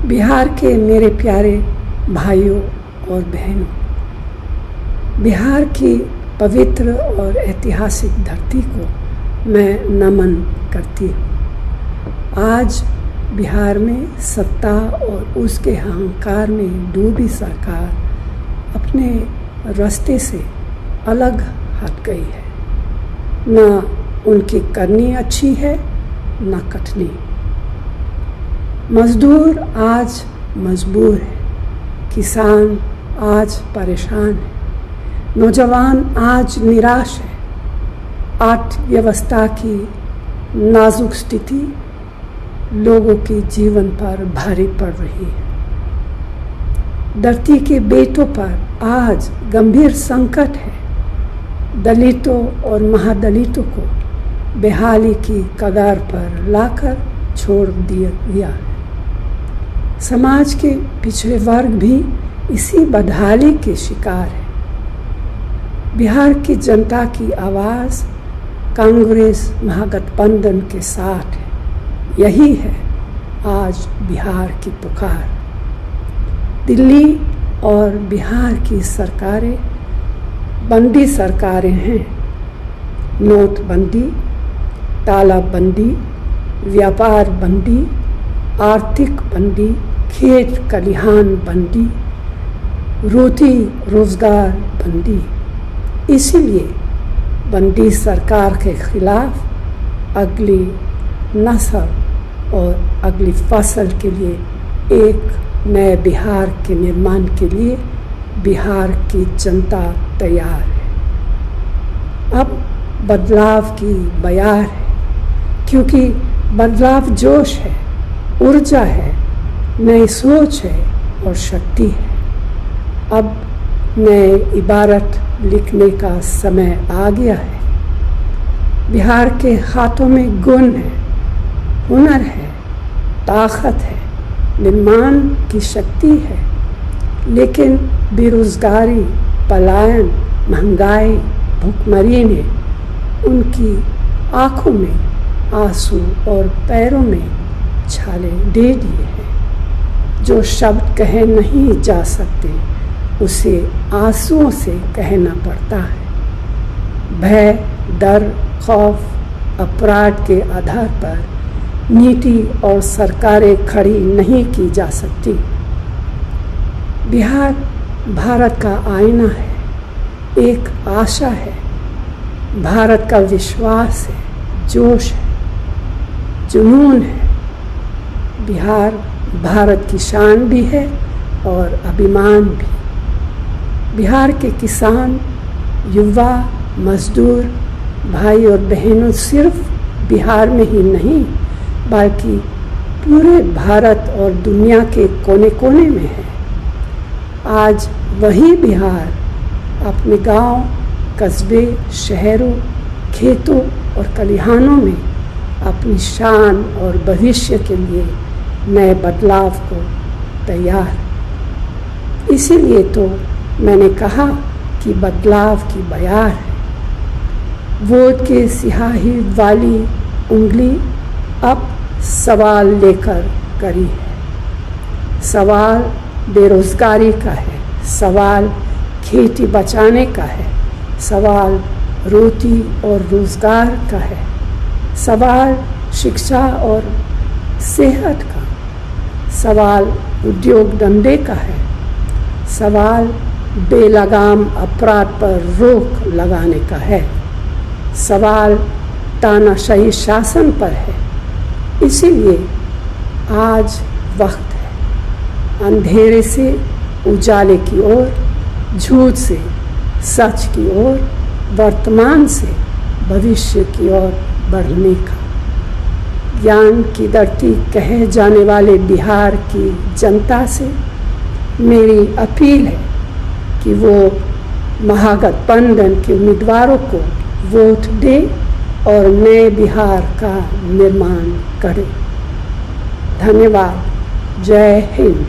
बिहार के मेरे प्यारे भाइयों और बहनों, बिहार की पवित्र और ऐतिहासिक धरती को मैं नमन करती हूँ। आज बिहार में सत्ता और उसके अहंकार में डूबी सरकार अपने रास्ते से अलग हट गई है। न उनकी करनी अच्छी है न कटनी। मजदूर आज मजबूर है, किसान आज परेशान है, नौजवान आज निराश है। अर्थव्यवस्था की नाजुक स्थिति लोगों के जीवन पर भारी पड़ रही है। धरती के बेटों पर आज गंभीर संकट है। दलितों और महादलितों को बेहाली की कगार पर लाकर छोड़ दिया गया है। समाज के पिछड़े वर्ग भी इसी बदहाली के शिकार है। बिहार की जनता की आवाज़ कांग्रेस महागठबंधन के साथ है। यही है आज बिहार की पुकार। दिल्ली और बिहार की सरकारें बंदी सरकारें हैं। नोटबंदी, तालाबंदी, व्यापार बंदी, आर्थिक बंदी, खेत खलिहान बंदी, रोटी रोजगार बंदी। इसीलिए बंदी सरकार के खिलाफ अगली नस्ल और अगली फसल के लिए एक नए बिहार के निर्माण के लिए बिहार की जनता तैयार है। अब बदलाव की बयार है, क्योंकि बदलाव जोश है, ऊर्जा है, नई सोच है और शक्ति है। अब नए इबारत लिखने का समय आ गया है। बिहार के हाथों में गुण है, हुनर है, ताकत है, निर्माण की शक्ति है। लेकिन बेरोजगारी, पलायन, महंगाई, भुखमरी ने उनकी आँखों में आंसू और पैरों में छाले दे दिए हैं। जो शब्द कहे नहीं जा सकते उसे आंसुओं से कहना पड़ता है। भय, डर, खौफ, अपराध के आधार पर नीति और सरकारें खड़ी नहीं की जा सकती। बिहार भारत का आईना है, एक आशा है, भारत का विश्वास है, जोश है, जुनून है। बिहार भारत की शान भी है और अभिमान भी। बिहार के किसान, युवा, मजदूर, भाई और बहनों सिर्फ बिहार में ही नहीं बल्कि पूरे भारत और दुनिया के कोने कोने में है। आज वही बिहार अपने गांव, कस्बे, शहरों, खेतों और खलिहानों में अपनी शान और भविष्य के लिए नए बदलाव को तैयार। इसीलिए तो मैंने कहा कि बदलाव की बयार है। वोट के सियाही वाली उंगली अब सवाल लेकर करी है। सवाल बेरोजगारी का है, सवाल खेती बचाने का है, सवाल रोटी और रोजगार का है, सवाल शिक्षा और सेहत का, सवाल उद्योग धंधे का है, सवाल बेलगाम अपराध पर रोक लगाने का है, सवाल तानाशाही शासन पर है। इसीलिए आज वक्त है अंधेरे से उजाले की ओर, झूठ से सच की ओर, वर्तमान से भविष्य की ओर बढ़ने का। ज्ञान की धरती कहे जाने वाले बिहार की जनता से मेरी अपील है कि वो महागठबंधन के उम्मीदवारों को वोट दे और नए बिहार का निर्माण करे। धन्यवाद। जय हिंद।